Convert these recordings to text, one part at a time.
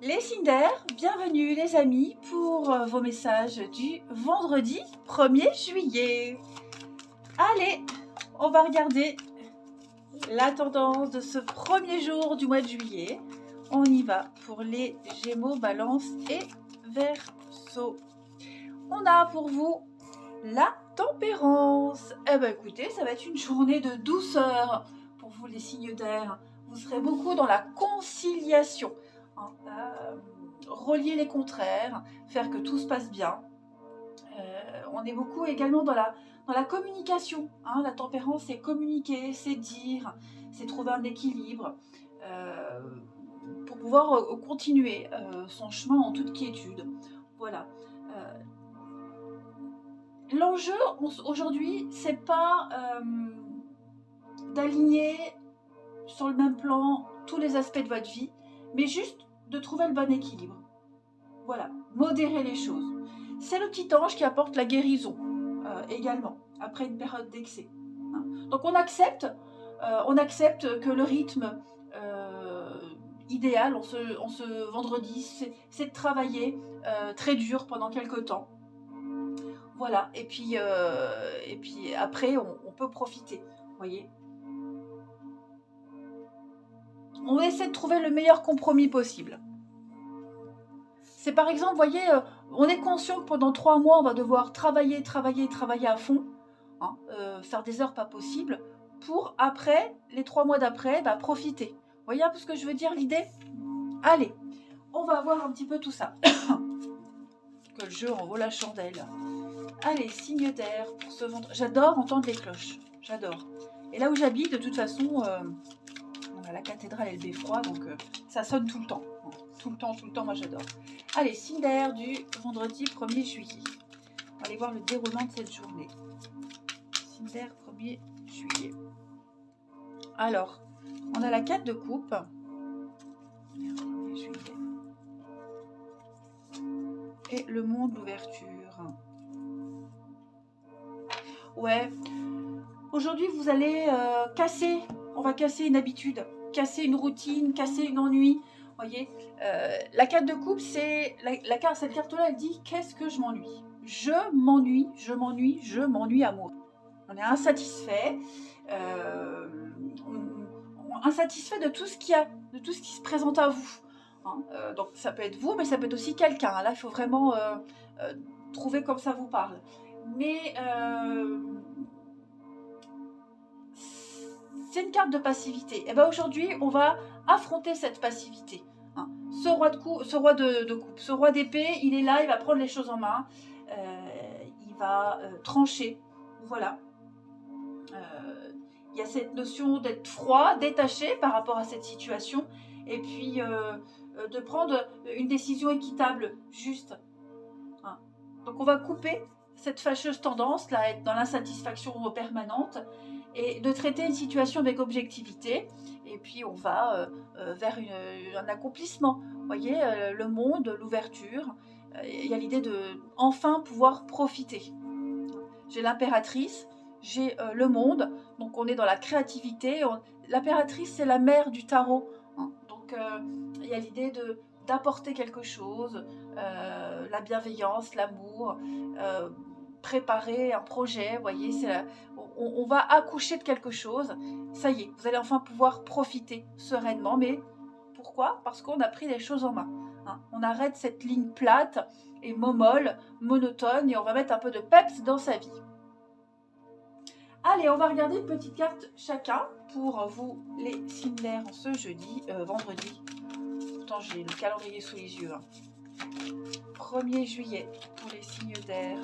Les signes d'air, bienvenue les amis pour vos messages du vendredi 1er juillet. Allez, on va regarder la tendance de ce premier jour du mois de juillet. On y va pour les Gémeaux, Balance et Verseau. On a pour vous la tempérance. Eh bien écoutez, ça va être une journée de douceur pour vous les signes d'air. Vous serez beaucoup dans la conciliation. Relier les contraires, faire que tout se passe bien. On est beaucoup également dans la communication. La tempérance, c'est communiquer, c'est dire, c'est trouver un équilibre pour pouvoir continuer son chemin en toute quiétude. Voilà. L'enjeu aujourd'hui, c'est pas d'aligner sur le même plan tous les aspects de votre vie, mais juste de trouver le bon équilibre. Voilà, modérer les choses. C'est le petit ange qui apporte la guérison également, après une période d'excès. Donc on accepte que le rythme idéal en ce vendredi, c'est de travailler très dur pendant quelques temps. Voilà, et puis après, on peut profiter, vous voyez. On essaie de trouver le meilleur compromis possible. C'est par exemple, vous voyez, on est conscient que pendant 3 mois, on va devoir travailler à fond, faire des heures pas possibles, pour après, les 3 mois d'après, profiter. Vous voyez un peu ce que je veux dire, l'idée? Allez, on va voir un petit peu tout ça. Que le jeu en vaut la chandelle. Allez, signe d'air pour ce vendredi. J'adore entendre les cloches, j'adore. Et là où j'habite, de toute façon, la cathédrale et le beffroi, donc ça sonne tout le temps. Tout le temps, moi j'adore. Allez, signe d'air du vendredi 1er juillet. On va aller voir le déroulement de cette journée. Signe d'air 1er juillet. Alors, on a la 4 de coupe. 1er juillet. Et le monde, l'ouverture. Ouais. Aujourd'hui, vous allez on va casser une habitude, casser une routine, casser une ennui. Voyez, la carte de coupe, c'est cette carte-là, elle dit qu'est-ce que je m'ennuie. Je m'ennuie amour. On est insatisfait, insatisfait de tout ce qu'il y a, de tout ce qui se présente à vous. Donc ça peut être vous, mais ça peut être aussi quelqu'un. Là, il faut vraiment trouver comme ça vous parle. Mais c'est une carte de passivité. Et bien aujourd'hui, on va affronter cette passivité. Ce roi de coupe, ce roi d'épée, il est là, il va prendre les choses en main, il va trancher. Voilà. Il y a cette notion d'être froid, détaché par rapport à cette situation, et puis de prendre une décision équitable, juste. Donc on va couper cette fâcheuse tendance là, à être dans l'insatisfaction permanente, et de traiter une situation avec objectivité, et puis on va vers un accomplissement. Vous voyez, le monde, l'ouverture, il y a l'idée de enfin pouvoir profiter. J'ai l'impératrice, j'ai le monde, donc on est dans la créativité. L'impératrice, c'est la mère du tarot, donc il y a l'idée d'apporter quelque chose, la bienveillance, l'amour, préparer un projet, vous voyez, on va accoucher de quelque chose, ça y est, vous allez enfin pouvoir profiter sereinement, mais pourquoi? Parce qu'on a pris les choses en main. On arrête cette ligne plate et molle, monotone, et on va mettre un peu de peps dans sa vie. Allez, on va regarder une petite carte chacun pour vous les signes d'air en ce vendredi. Pourtant, j'ai le calendrier sous les yeux. 1er juillet pour les signes d'air.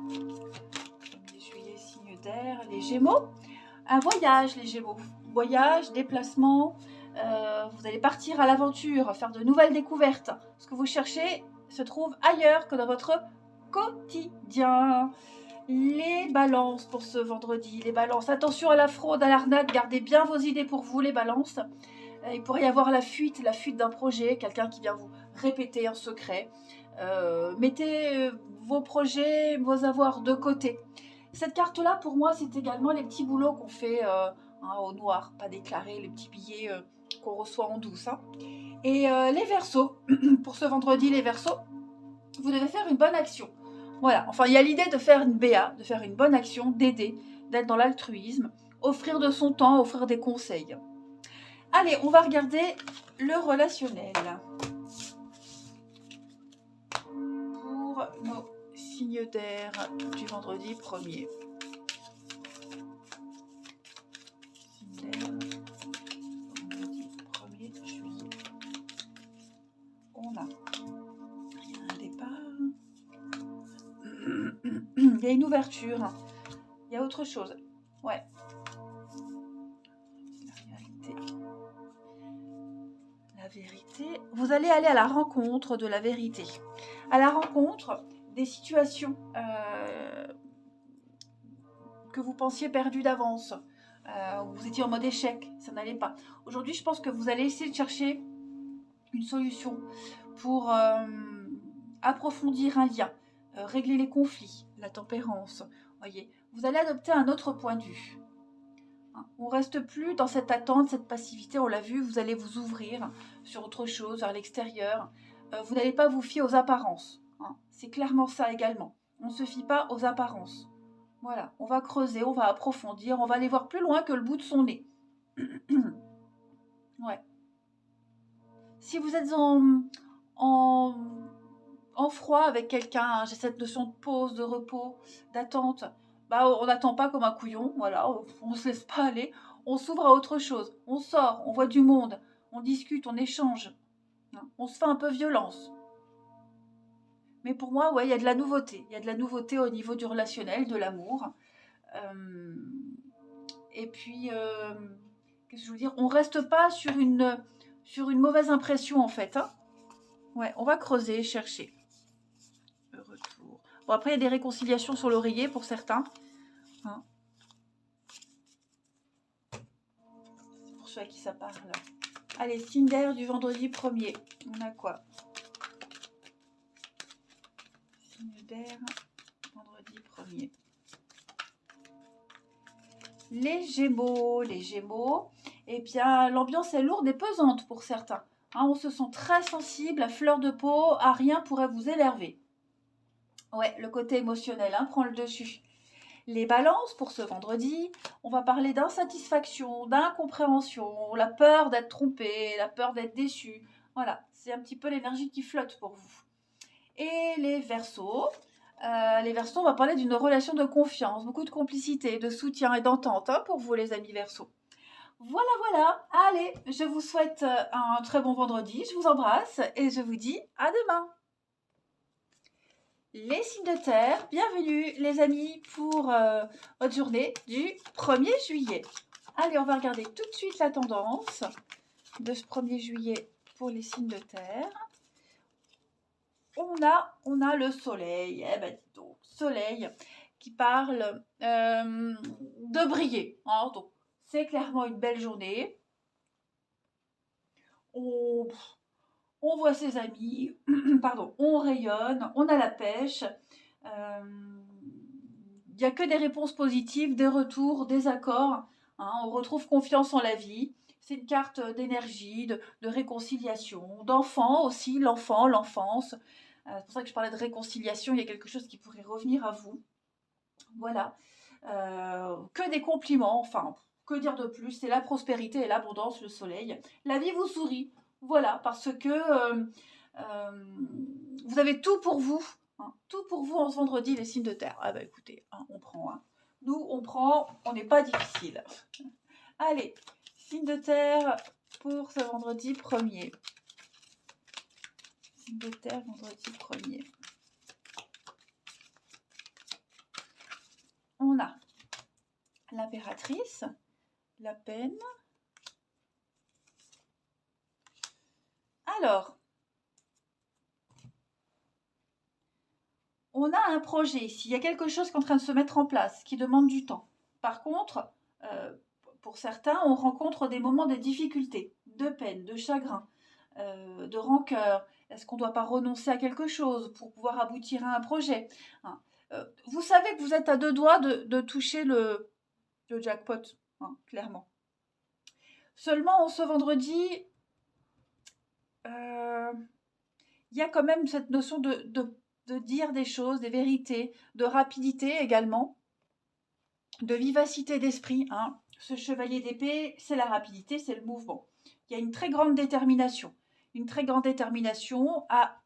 1er juillet, signes d'air. Les Gémeaux. Un voyage, les Gémeaux. Voyage, déplacement. Vous allez partir à l'aventure, faire de nouvelles découvertes. Ce que vous cherchez se trouve ailleurs que dans votre quotidien. Les balances pour ce vendredi. Les balances. Attention à la fraude, à l'arnaque. Gardez bien vos idées pour vous, les balances. Il pourrait y avoir la fuite d'un projet, quelqu'un qui vient vous répéter un secret. Mettez vos projets, vos avoirs de côté. Cette carte-là, pour moi, c'est également les petits boulots qu'on fait au noir, pas déclarés, les petits billets qu'on reçoit en douce. Hein. Et les Verseaux, pour ce vendredi, les Verseaux, vous devez faire une bonne action. Voilà, enfin, il y a l'idée de faire une BA, de faire une bonne action, d'aider, d'être dans l'altruisme, offrir de son temps, offrir des conseils. Allez, on va regarder le relationnel. Pour nos signes d'air du vendredi 1er. Signe d'air, vendredi 1er juillet. On a un départ. Il y a une ouverture. Il y a autre chose. Ouais. La vérité. Vous allez aller à la rencontre de la vérité. À la rencontre des situations que vous pensiez perdues d'avance. Vous étiez en mode échec, ça n'allait pas. Aujourd'hui, je pense que vous allez essayer de chercher une solution pour approfondir un lien, régler les conflits, la tempérance. Voyez, vous allez adopter un autre point de vue. On ne reste plus dans cette attente, cette passivité, on l'a vu, vous allez vous ouvrir sur autre chose, vers l'extérieur. Vous n'allez pas vous fier aux apparences. Hein. C'est clairement ça également. On ne se fie pas aux apparences. Voilà, on va creuser, on va approfondir, on va aller voir plus loin que le bout de son nez. Ouais. Si vous êtes en froid avec quelqu'un, hein, j'ai cette notion de pause, de repos, d'attente, bah, on n'attend pas comme un couillon, voilà, on ne se laisse pas aller, on s'ouvre à autre chose, on sort, on voit du monde, on discute, on échange, hein, on se fait un peu violence. Mais pour moi, ouais, il y a de la nouveauté. Il y a de la nouveauté au niveau du relationnel, de l'amour. Et puis, qu'est-ce que je veux dire ? On ne reste pas sur une mauvaise impression, en fait. Hein. Ouais, on va creuser, chercher. Le retour. Bon, après, il y a des réconciliations sur l'oreiller pour certains. Hein. C'est pour ceux à qui ça parle. Allez, signe d'air du vendredi 1er. On a quoi ? Signe d'air, vendredi 1er. Les Gémeaux, eh bien, l'ambiance est lourde et pesante pour certains. Hein, on se sent très sensible, à fleur de peau, à rien pourrait vous énerver. Ouais, le côté émotionnel prend le dessus. Les balances, pour ce vendredi, on va parler d'insatisfaction, d'incompréhension, la peur d'être trompé, la peur d'être déçu. Voilà, c'est un petit peu l'énergie qui flotte pour vous. Et les Verseaux, on va parler d'une relation de confiance, beaucoup de complicité, de soutien et d'entente pour vous les amis Verseaux. Voilà, allez, je vous souhaite un très bon vendredi, je vous embrasse et je vous dis à demain. Les signes de terre, bienvenue les amis pour votre journée du 1er juillet. Allez, on va regarder tout de suite la tendance de ce 1er juillet pour les signes de terre. On a le soleil, dis donc, soleil qui parle de briller. Hein, donc, c'est clairement une belle journée. On voit ses amis, pardon, on rayonne, on a la pêche. Il n'y a que des réponses positives, des retours, des accords. Hein, on retrouve confiance en la vie. C'est une carte d'énergie, de réconciliation, d'enfant aussi, l'enfance. C'est pour ça que je parlais de réconciliation. Il y a quelque chose qui pourrait revenir à vous. Voilà. Que des compliments. Enfin, que dire de plus ? C'est la prospérité et l'abondance, le soleil. La vie vous sourit. Voilà, parce que vous avez tout pour vous. Hein, tout pour vous en ce vendredi, les signes de terre. Ah bah écoutez, on prend. Nous, on prend. On n'est pas difficile. Allez, signes de terre pour ce vendredi 1er. Signe de terre, vendredi 1er. On a l'impératrice, la peine. Alors, on a un projet ici. Il y a quelque chose qui est en train de se mettre en place, qui demande du temps. Par contre, pour certains, on rencontre des moments de difficulté, de peine, de chagrin, de rancœur. Est-ce qu'on ne doit pas renoncer à quelque chose pour pouvoir aboutir à un projet ? Hein. Vous savez que vous êtes à 2 doigts de toucher le jackpot, hein, clairement. Seulement, ce vendredi, il y a quand même cette notion de dire des choses, des vérités, de rapidité également, de vivacité d'esprit. Hein. Ce chevalier d'épée, c'est la rapidité, c'est le mouvement. Il y a une très grande détermination à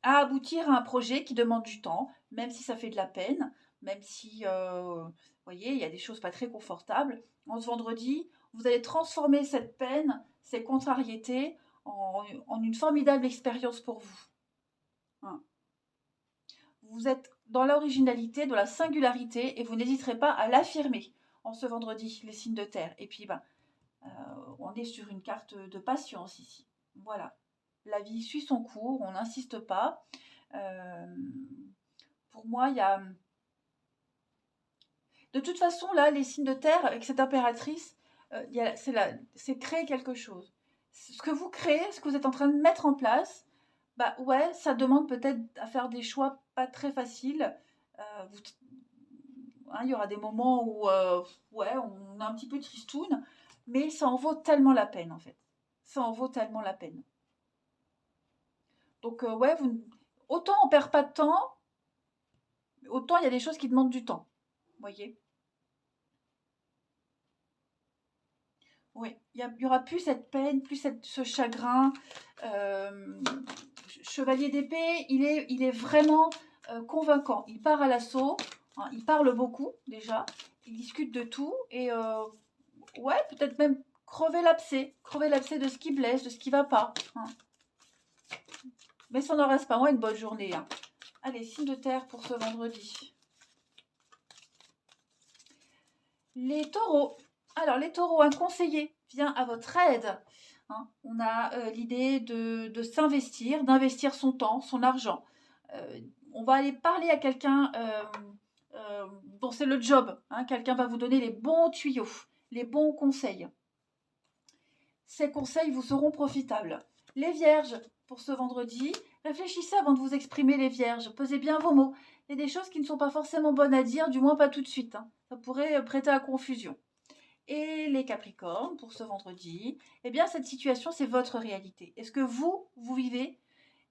aboutir à un projet qui demande du temps, même si ça fait de la peine, même si, vous voyez, il y a des choses pas très confortables. En ce vendredi, vous allez transformer cette peine, ces contrariétés, en une formidable expérience pour vous. Hein. Vous êtes dans l'originalité, dans la singularité, et vous n'hésiterez pas à l'affirmer en ce vendredi, les signes de terre. Et puis, on est sur une carte de patience ici. Voilà. La vie suit son cours, on n'insiste pas. Pour moi, il y a... De toute façon, là, les signes de terre, avec cette impératrice, c'est créer quelque chose. Ce que vous créez, ce que vous êtes en train de mettre en place, bah ouais, ça demande peut-être à faire des choix pas très faciles. Il y aura des moments où, ouais, on a un petit peu tristoun, mais ça en vaut tellement la peine, en fait. Ça en vaut tellement la peine. Donc, ouais, autant on perd pas de temps, autant il y a des choses qui demandent du temps. Vous voyez? Oui, il y aura plus cette peine, plus ce chagrin. Chevalier d'épée, il est vraiment convaincant. Il part à l'assaut, hein, il parle beaucoup déjà, il discute de tout et ouais, peut-être même crever l'abcès de ce qui blesse, de ce qui va pas. Hein. Mais ça n'en reste pas moins une bonne journée. Hein. Allez, signe de terre pour ce vendredi. Les taureaux. Alors, les taureaux, un conseiller vient à votre aide. Hein. On a l'idée de s'investir, d'investir son temps, son argent. On va aller parler à quelqu'un dont c'est le job. Hein. Quelqu'un va vous donner les bons tuyaux, les bons conseils. Ces conseils vous seront profitables. Les vierges, pour ce vendredi, réfléchissez avant de vous exprimer, les vierges. Pesez bien vos mots. Il y a des choses qui ne sont pas forcément bonnes à dire, du moins pas tout de suite. Hein. Ça pourrait prêter à confusion. Et les capricornes, pour ce vendredi, eh bien, cette situation, c'est votre réalité. Est-ce que vous vivez?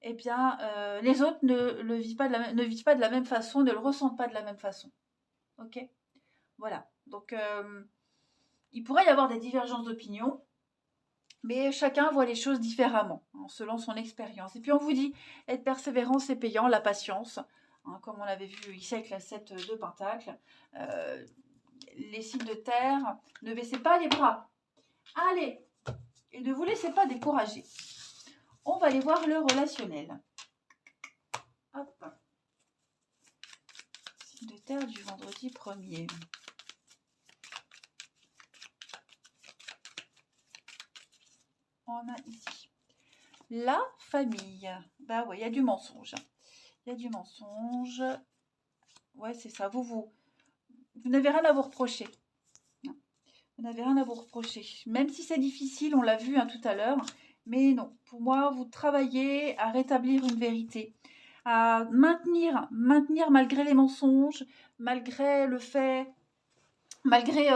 Eh bien, les autres ne vivent pas de la même façon, ne le ressentent pas de la même façon. Ok? Voilà. Donc, il pourrait y avoir des divergences d'opinion, mais chacun voit les choses différemment, hein, selon son expérience. Et puis, on vous dit, être persévérant, c'est payant, la patience, hein, comme on l'avait vu ici avec la 7 de Pentacle. Les signes de terre, ne baissez pas les bras. Allez, et ne vous laissez pas décourager. On va aller voir le relationnel. Hop. Signe de terre du vendredi 1er. On a ici la famille. Bah ouais, il y a du mensonge. Il y a du mensonge. Ouais, c'est ça. Vous n'avez rien à vous reprocher. Non. Vous n'avez rien à vous reprocher. Même si c'est difficile, on l'a vu hein, tout à l'heure. Mais non, pour moi, vous travaillez à rétablir une vérité, à maintenir malgré les mensonges, malgré le fait, malgré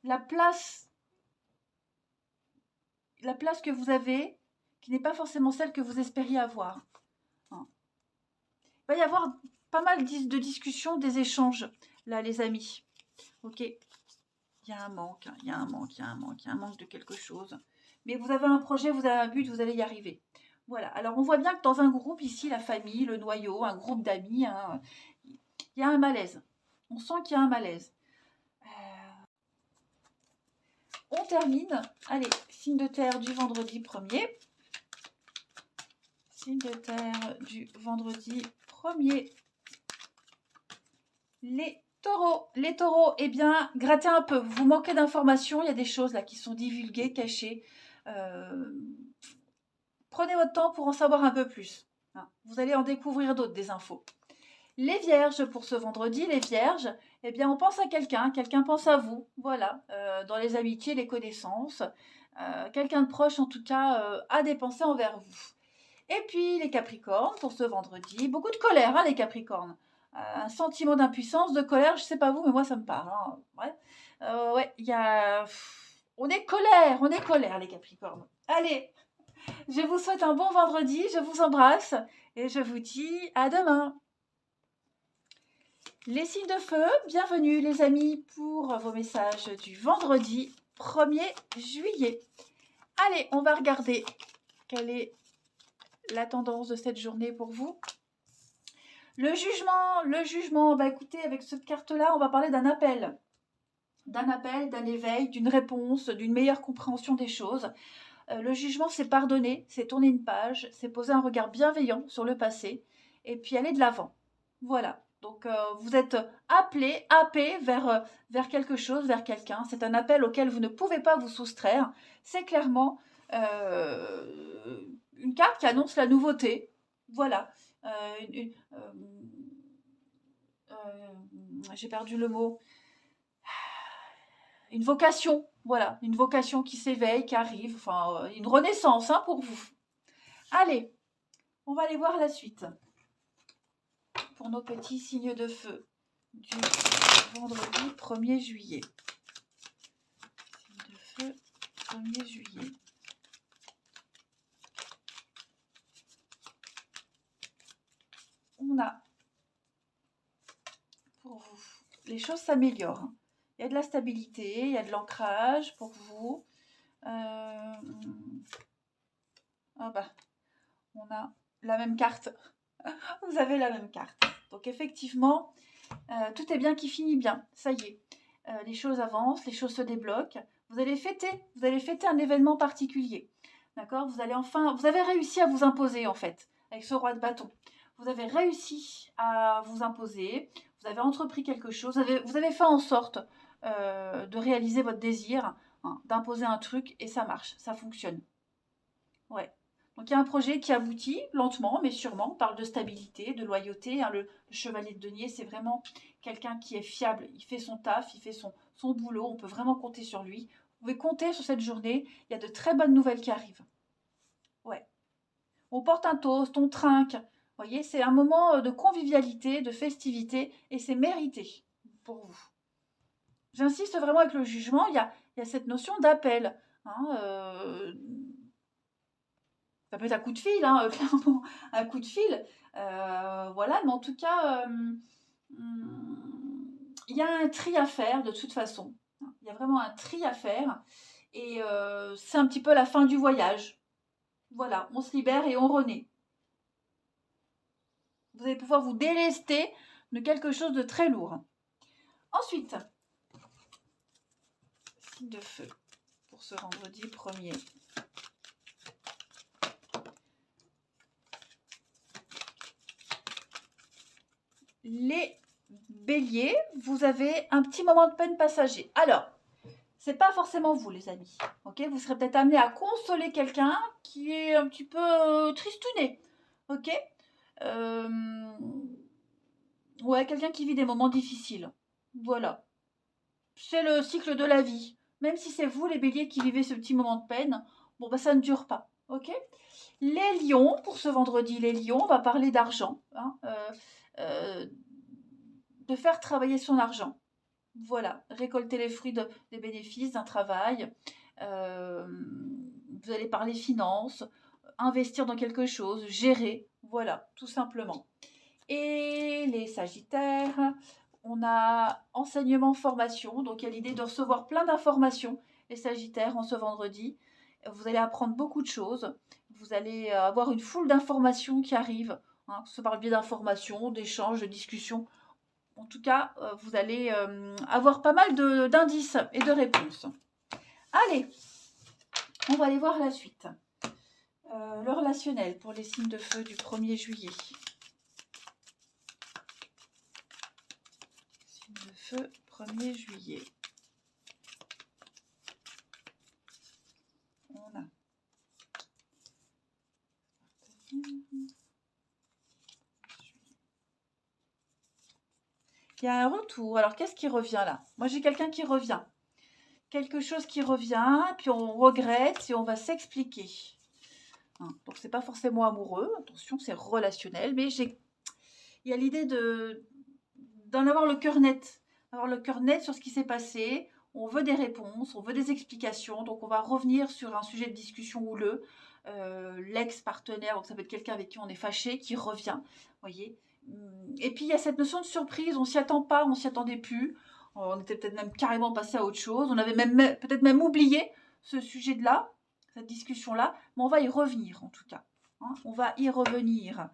la place que vous avez, qui n'est pas forcément celle que vous espériez avoir. Hein. Il va y avoir pas mal de discussions, des échanges, là, les amis. Ok, il y a un manque, il y a un manque de quelque chose. Mais vous avez un projet, vous avez un but, vous allez y arriver. Voilà, alors on voit bien que dans un groupe, ici, la famille, le noyau, un groupe d'amis, hein, il y a un malaise. On sent qu'il y a un malaise. On termine. Allez, signe de terre du vendredi 1er. Signe de terre du vendredi 1er. Les taureaux, eh bien, grattez un peu. Vous manquez d'informations. Il y a des choses là qui sont divulguées, cachées. Prenez votre temps pour en savoir un peu plus. Hein. Vous allez en découvrir d'autres, des infos. Les vierges, pour ce vendredi, les vierges, eh bien, on pense à quelqu'un pense à vous. Voilà, dans les amitiés, les connaissances. Quelqu'un de proche, en tout cas, a des pensées envers vous. Et puis, les capricornes, pour ce vendredi, beaucoup de colère, hein, les capricornes. un sentiment d'impuissance, de colère. Je sais pas vous, mais moi ça me parle. Hein. Ouais, ouais, il y a... On est colère les Capricornes. Allez, je vous souhaite un bon vendredi, je vous embrasse et je vous dis à demain. Les signes de feu, bienvenue les amis pour vos messages du vendredi 1er juillet. Allez, on va regarder quelle est la tendance de cette journée pour vous. Le jugement, bah écoutez, avec cette carte-là, on va parler d'un appel, d'un éveil, d'une réponse, d'une meilleure compréhension des choses. Le jugement, c'est pardonner, c'est tourner une page, c'est poser un regard bienveillant sur le passé et puis aller de l'avant. Voilà. Donc, vous êtes happé vers quelque chose, vers quelqu'un. C'est un appel auquel vous ne pouvez pas vous soustraire. C'est clairement une carte qui annonce la nouveauté. Voilà. J'ai perdu le mot. Une vocation, voilà, une vocation qui s'éveille, qui arrive, enfin, une renaissance hein, pour vous. Allez, on va aller voir la suite. Pour nos petits signes de feu du vendredi 1er juillet. Signe de feu, 1er juillet. On a, pour vous, les choses s'améliorent. Il y a de la stabilité, il y a de l'ancrage pour vous. Ah bah, on a la même carte. Vous avez la même carte. Donc effectivement, tout est bien qui finit bien. Ça y est. Les choses avancent, les choses se débloquent. Vous allez fêter un événement particulier. D'accord ? Vous avez réussi à vous imposer en fait, avec ce roi de bâton. Vous avez réussi à vous imposer, vous avez entrepris quelque chose, vous avez fait en sorte de réaliser votre désir, hein, d'imposer un truc et ça marche, ça fonctionne. Ouais. Donc il y a un projet qui aboutit lentement mais sûrement. On parle de stabilité, de loyauté. Hein. Le chevalier de denier, c'est vraiment quelqu'un qui est fiable. Il fait son taf, il fait son boulot. On peut vraiment compter sur lui. Vous pouvez compter sur cette journée. Il y a de très bonnes nouvelles qui arrivent. Ouais. On porte un toast, on trinque. Vous voyez, c'est un moment de convivialité, de festivité et c'est mérité pour vous. J'insiste vraiment avec le jugement. Il y a cette notion d'appel. Hein, ça peut être un coup de fil, hein, clairement, un coup de fil. Voilà, mais en tout cas, il y a un tri à faire de toute façon. Il y a vraiment un tri à faire. Et c'est un petit peu la fin du voyage. Voilà, on se libère et on renaît. Vous allez pouvoir vous délester de quelque chose de très lourd. Ensuite, signe de feu pour ce vendredi 1er. Les béliers, vous avez un petit moment de peine passager. Alors, c'est pas forcément vous, les amis. Ok, vous serez peut-être amené à consoler quelqu'un qui est un petit peu tristouné. Ok, ouais, quelqu'un qui vit des moments difficiles. Voilà, c'est le cycle de la vie. Même si c'est vous, les béliers, qui vivez ce petit moment de peine, bon, bah ça ne dure pas. Ok. Les lions, pour ce vendredi, les lions, on va parler d'argent. Hein, de faire travailler son argent. Voilà, récolter les fruits des bénéfices d'un travail. Vous allez parler finances, investir dans quelque chose, gérer. Voilà, tout simplement. Et les sagittaires, on a enseignement, formation. Donc, il y a l'idée de recevoir plein d'informations, les sagittaires, en ce vendredi. Vous allez apprendre beaucoup de choses. Vous allez avoir une foule d'informations qui arrivent. Hein, que ce soit par le biais d'informations, d'échanges, de discussions. En tout cas, vous allez avoir pas mal d'indices et de réponses. Allez, on va aller voir la suite. Le relationnel pour les signes de feu du 1er juillet. Signe de feu, 1er juillet. On a... Il y a un retour. Alors, qu'est-ce qui revient là? Moi, j'ai quelqu'un qui revient. Quelque chose qui revient, puis on regrette et on va s'expliquer. Hein, donc, c'est pas forcément amoureux. Attention, c'est relationnel. Mais il y a l'idée d'en avoir le cœur net. Avoir le cœur net sur ce qui s'est passé. On veut des réponses, on veut des explications. Donc, on va revenir sur un sujet de discussion houleux. L'ex-partenaire, donc ça peut être quelqu'un avec qui on est fâché, qui revient. Voyez. Et puis, il y a cette notion de surprise. On s'y attend pas, on s'y attendait plus. On était peut-être même carrément passé à autre chose. On avait même peut-être même oublié ce sujet-là, cette discussion-là. Mais on va y revenir, en tout cas. Hein, on va y revenir.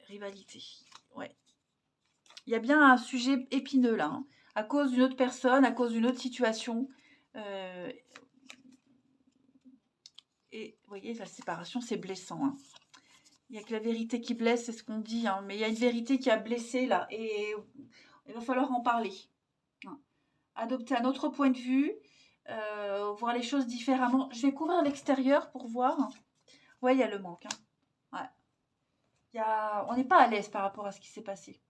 Rivalité. Ouais. Il y a bien un sujet épineux là, hein, à cause d'une autre personne, à cause d'une autre situation. Et vous voyez, la séparation, c'est blessant. Hein. Il n'y a que la vérité qui blesse, c'est ce qu'on dit. Hein, mais il y a une vérité qui a blessé là. Et il va falloir en parler. Hein. Adopter un autre point de vue. Voir les choses différemment. Je vais couvrir l'extérieur pour voir. Ouais, il y a le manque. Hein. Ouais. On n'est pas à l'aise par rapport à ce qui s'est passé.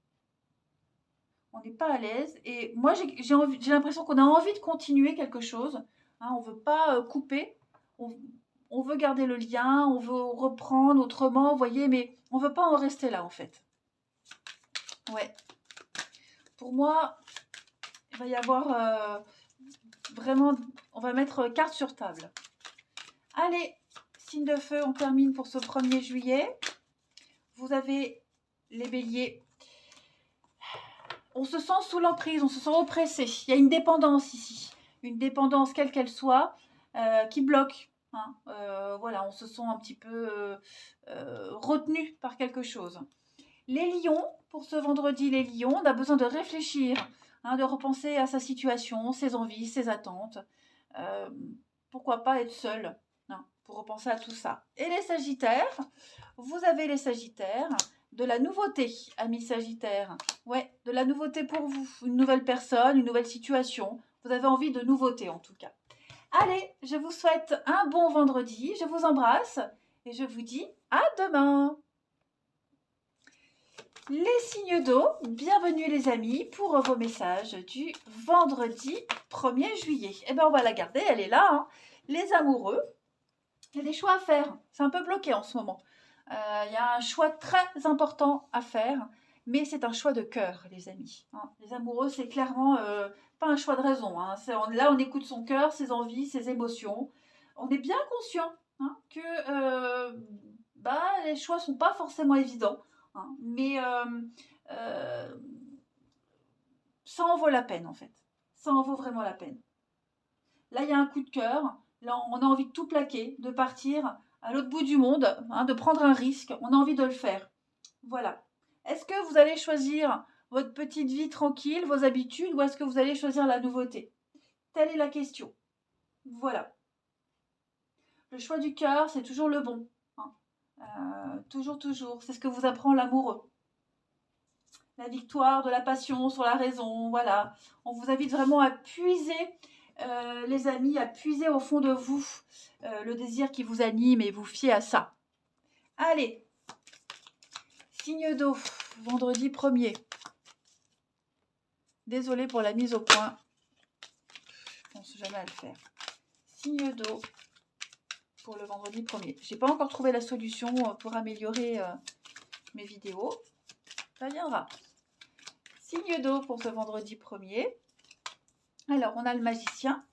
On n'est pas à l'aise. Et moi, j'ai l'impression qu'on a envie de continuer quelque chose. Hein, on ne veut pas couper. On veut garder le lien. On veut reprendre autrement, vous voyez. Mais on ne veut pas en rester là, en fait. Ouais. Pour moi, il va y avoir vraiment... On va mettre carte sur table. Allez, signe de feu, on termine pour ce 1er juillet. Vous avez les béliers. On se sent sous l'emprise, on se sent oppressé. Il y a une dépendance ici. Une dépendance, quelle qu'elle soit, qui bloque. Hein. Voilà, on se sent un petit peu retenu par quelque chose. Les lions, pour ce vendredi, les lions, on a besoin de réfléchir, hein, de repenser à sa situation, ses envies, ses attentes. Pourquoi pas être seul, hein, pour repenser à tout ça. Et les sagittaires, vous avez les sagittaires, de la nouveauté, amis sagittaires. Ouais, de la nouveauté pour vous. Une nouvelle personne, une nouvelle situation. Vous avez envie de nouveauté en tout cas. Allez, je vous souhaite un bon vendredi. Je vous embrasse et je vous dis à demain. Les signes d'eau, bienvenue les amis pour vos messages du vendredi 1er juillet. Eh bien, on va la garder, elle est là. Hein. Les amoureux, il y a des choix à faire. C'est un peu bloqué en ce moment. Il y a un choix très important à faire, mais c'est un choix de cœur, les amis. Hein. Les amoureux, c'est clairement pas un choix de raison. Hein. Là, on écoute son cœur, ses envies, ses émotions. On est bien conscient hein, que les choix sont pas forcément évidents, hein, mais ça en vaut la peine, en fait. Ça en vaut vraiment la peine. Là, il y a un coup de cœur. Là, on a envie de tout plaquer, de partir à l'autre bout du monde, hein, de prendre un risque. On a envie de le faire. Voilà. Est-ce que vous allez choisir votre petite vie tranquille, vos habitudes, ou est-ce que vous allez choisir la nouveauté? Telle est la question. Voilà. Le choix du cœur, c'est toujours le bon. Hein. Toujours, toujours. C'est ce que vous apprend l'amoureux. La victoire de la passion sur la raison. Voilà. On vous invite vraiment à puiser... les amis, à puiser au fond de vous le désir qui vous anime et vous fiez à ça. Allez, signe d'eau, vendredi 1er. Désolée pour la mise au point. Je pense jamais à le faire. Signe d'eau pour le vendredi 1er. J'ai pas encore trouvé la solution pour améliorer mes vidéos. Ça viendra. Signe d'eau pour ce vendredi 1er. Alors, on a le magicien,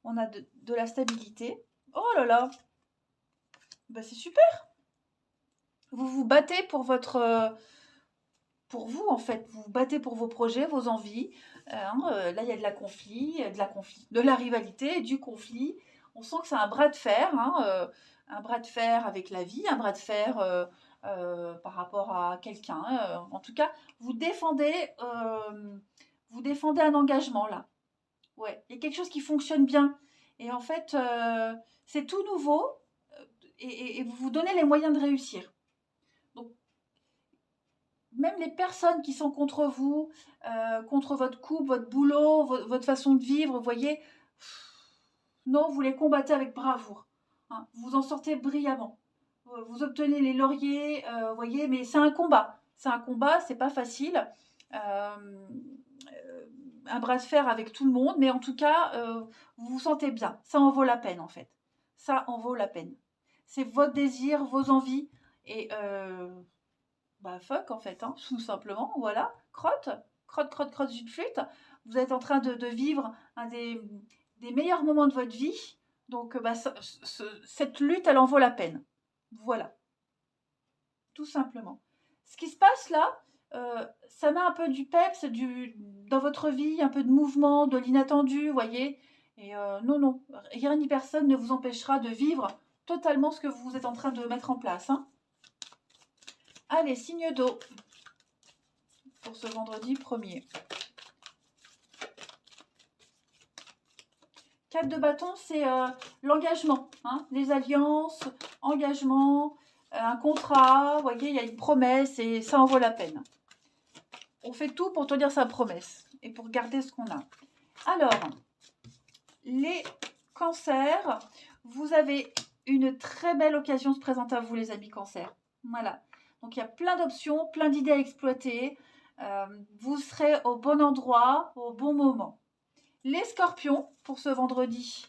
on a de la stabilité. Oh là là, bah, c'est super. Vous vous battez pour pour vous en fait. Vous vous battez pour vos projets, vos envies. Là, il y a de la rivalité, du conflit. On sent que c'est un bras de fer, hein, un bras de fer avec la vie, un bras de fer par rapport à quelqu'un. En tout cas, vous défendez un engagement là. Ouais, il y a quelque chose qui fonctionne bien. Et en fait, c'est tout nouveau et vous vous donnez les moyens de réussir. Donc, même les personnes qui sont contre vous, contre votre couple, votre boulot, votre façon de vivre, vous voyez, non, vous les combattez avec bravoure. Hein, vous en sortez brillamment. Vous obtenez les lauriers, vous voyez, mais c'est un combat. C'est un combat, c'est pas facile. Un bras de fer avec tout le monde, mais en tout cas, vous vous sentez bien. Ça en vaut la peine, en fait. Ça en vaut la peine. C'est votre désir, vos envies, et Bah fuck en fait, hein, tout simplement, voilà. Crotte, crotte, crotte, crotte d'une flûte. Vous êtes en train de vivre un des meilleurs moments de votre vie. Donc bah, cette lutte, elle en vaut la peine. Voilà, tout simplement. Ce qui se passe là, ça met un peu du peps dans votre vie, un peu de mouvement, de l'inattendu, vous voyez. Et non, non, rien ni personne ne vous empêchera de vivre totalement ce que vous êtes en train de mettre en place, hein. Allez, signe d'eau pour ce vendredi 1er. 4 de bâton, c'est l'engagement, hein, les alliances, engagement, un contrat, vous voyez, il y a une promesse et ça en vaut la peine. On fait tout pour tenir sa promesse et pour garder ce qu'on a. Alors, les cancers, vous avez une très belle occasion se présente à vous, les amis cancers. Voilà. Donc, il y a plein d'options, plein d'idées à exploiter. Vous serez au bon endroit, au bon moment. Les scorpions, pour ce vendredi,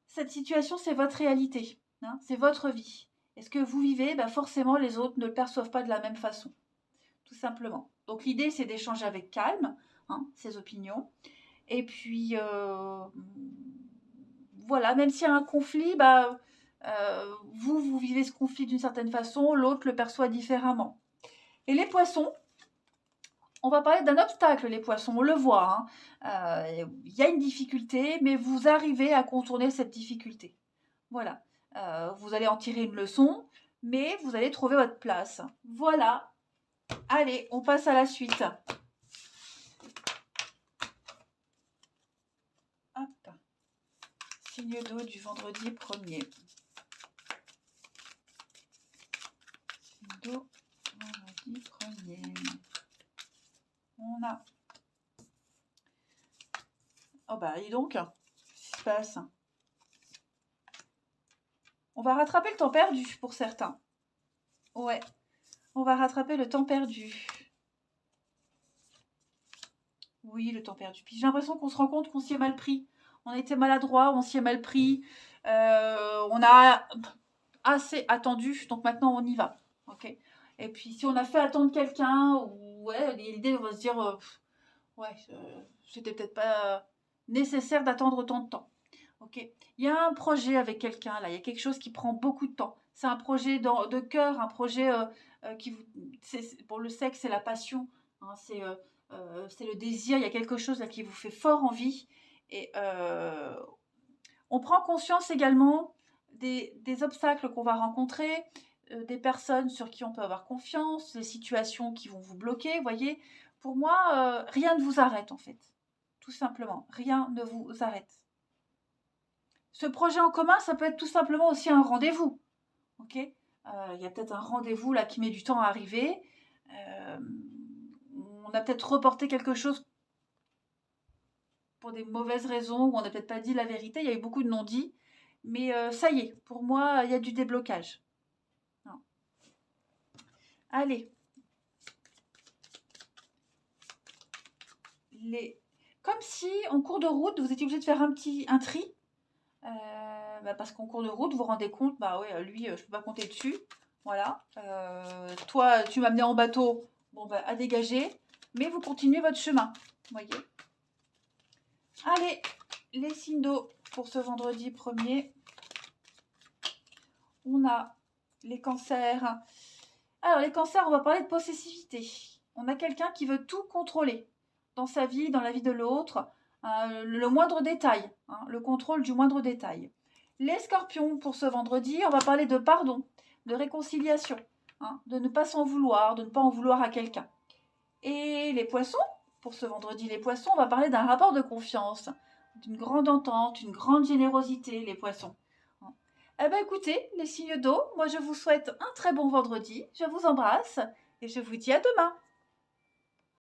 cette situation, c'est votre réalité, hein, c'est votre vie. Et ce que vous vivez, bah forcément, les autres ne le perçoivent pas de la même façon, tout simplement. Donc l'idée, c'est d'échanger avec calme, hein, ses opinions. Et puis, voilà, même s'il y a un conflit, bah, vous vivez ce conflit d'une certaine façon, l'autre le perçoit différemment. Et les poissons, on va parler d'un obstacle, les poissons, on le voit. Hein. Y a une difficulté, mais vous arrivez à contourner cette difficulté. Voilà. Vous allez en tirer une leçon, mais vous allez trouver votre place. Voilà. Allez, on passe à la suite. Hop. Signe d'eau du vendredi 1er. Signe d'eau, vendredi 1er. On a... Oh bah, dis donc, qu'est-ce qui se passe? On va rattraper le temps perdu pour certains. Ouais, on va rattraper le temps perdu. Oui, le temps perdu. Puis j'ai l'impression qu'on se rend compte qu'on s'y est mal pris. On a été maladroit, on s'y est mal pris. On a assez attendu, donc maintenant on y va. Ok. Et puis si on a fait attendre quelqu'un, ouais, l'idée on va se dire, ouais, c'était peut-être pas nécessaire d'attendre autant de temps. Ok. Il y a un projet avec quelqu'un là, il y a quelque chose qui prend beaucoup de temps. C'est un projet de cœur, un projet qui vous, pour le sexe, c'est la passion, hein, c'est le désir. Il y a quelque chose là qui vous fait fort envie et on prend conscience également des obstacles qu'on va rencontrer, des personnes sur qui on peut avoir confiance, des situations qui vont vous bloquer. Vous voyez, pour moi, rien ne vous arrête en fait. Tout simplement, rien ne vous arrête. Ce projet en commun, ça peut être tout simplement aussi un rendez-vous. Ok. Il y a peut-être un rendez-vous là qui met du temps à arriver. On a peut-être reporté quelque chose pour des mauvaises raisons, ou on n'a peut-être pas dit la vérité, il y a eu beaucoup de non-dits. Mais ça y est, pour moi, il y a du déblocage. Non. Allez. Comme si, en cours de route, vous étiez obligé de faire un tri. Parce qu'en cours de route, vous vous rendez compte, bah ouais, lui, je peux pas compter dessus. Voilà. Toi, tu m'as amené en bateau, bon, bah, à dégager. Mais vous continuez votre chemin. Vous voyez. Allez, les signes d'eau pour ce vendredi 1er. On a les cancers. Alors, les cancers, on va parler de possessivité. On a quelqu'un qui veut tout contrôler dans sa vie, dans la vie de l'autre. Le moindre détail, hein, le contrôle du moindre détail. Les scorpions, pour ce vendredi, on va parler de pardon, de réconciliation, hein, de ne pas s'en vouloir, de ne pas en vouloir à quelqu'un. Et les poissons, pour ce vendredi, les poissons, on va parler d'un rapport de confiance, d'une grande entente, une grande générosité, les poissons. Eh bien écoutez, les signes d'eau, moi je vous souhaite un très bon vendredi, je vous embrasse et je vous dis à demain.